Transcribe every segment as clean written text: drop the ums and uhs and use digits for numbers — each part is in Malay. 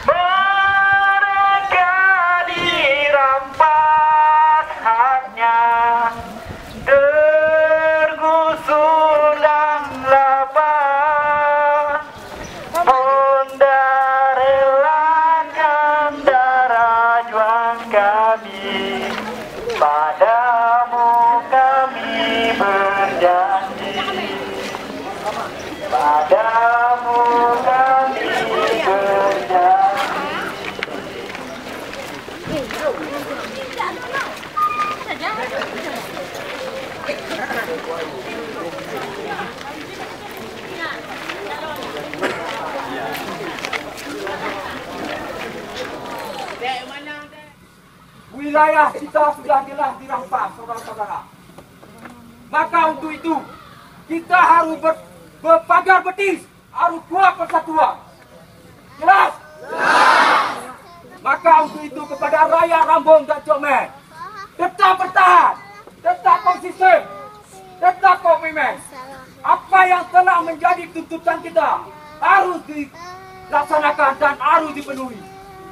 Mereka dirampas haknya, tergusulang lapang. Honda relakan darah juang kami, padamu kami berjanji, padamu kami berjanji. Wilayah kita sudah jelas dirampas, saudara-saudara. Maka untuk itu kita harus berpagar betis, harus kuat persatuan. Jelas? Maka untuk itu kepada rakyat Rambung dan Comel, tetap bertahan, tetap konsisten, tetap komitmen. Apa yang telah menjadi tuntutan kita harus dilaksanakan dan harus dipenuhi.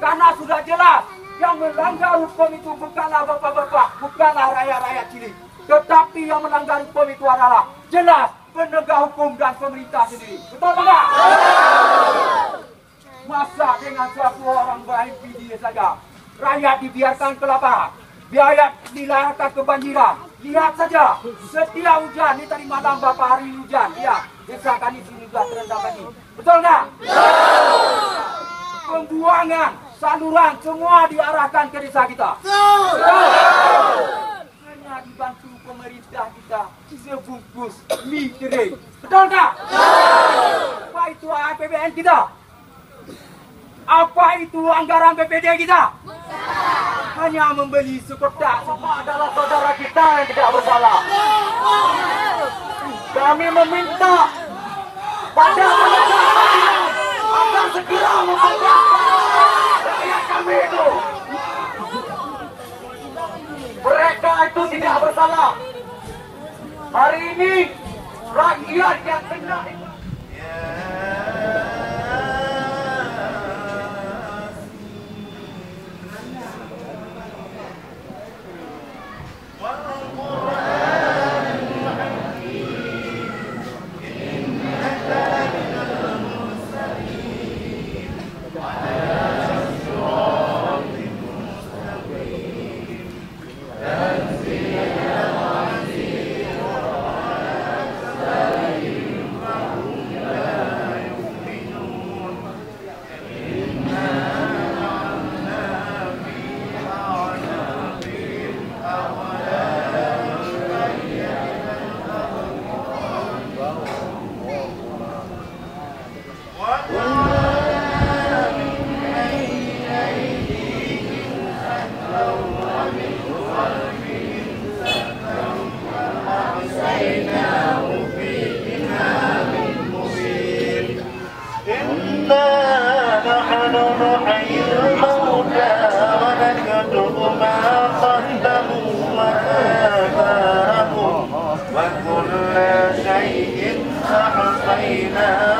Karena sudah jelas yang melanggar hukum itu bukanlah bapak-bapak, bukanlah rakyat-rakyat cilik, tetapi yang melanggar hukum itu adalah jelas penegak hukum dan pemerintah sendiri. Betul tidak? Masa dengan suatu orang berimpidia saja rakyat dibiarkan kelaparan, rakyat dilahirkan kebanjiran. Lihat saja, setiap hujan ini tadi malam bapak hari hujan, ya, desa kami sini juga terendam lagi. Betul tak? Pembuangan saluran semua diarahkan ke desa kita. Hanya dibantu pemerintah kita sebungkus mie kering. Betul tak? Apa itu APBN kita? Apa itu anggaran BPD kita? Hanya membeli sekotak. Semua adalah saudara kita yang tidak bersalah. Kami meminta pada agar segera membebaskan rakyat kami itu. Mereka itu tidak bersalah. Hari ini rakyat yang kena. وكل شيء أحصيناه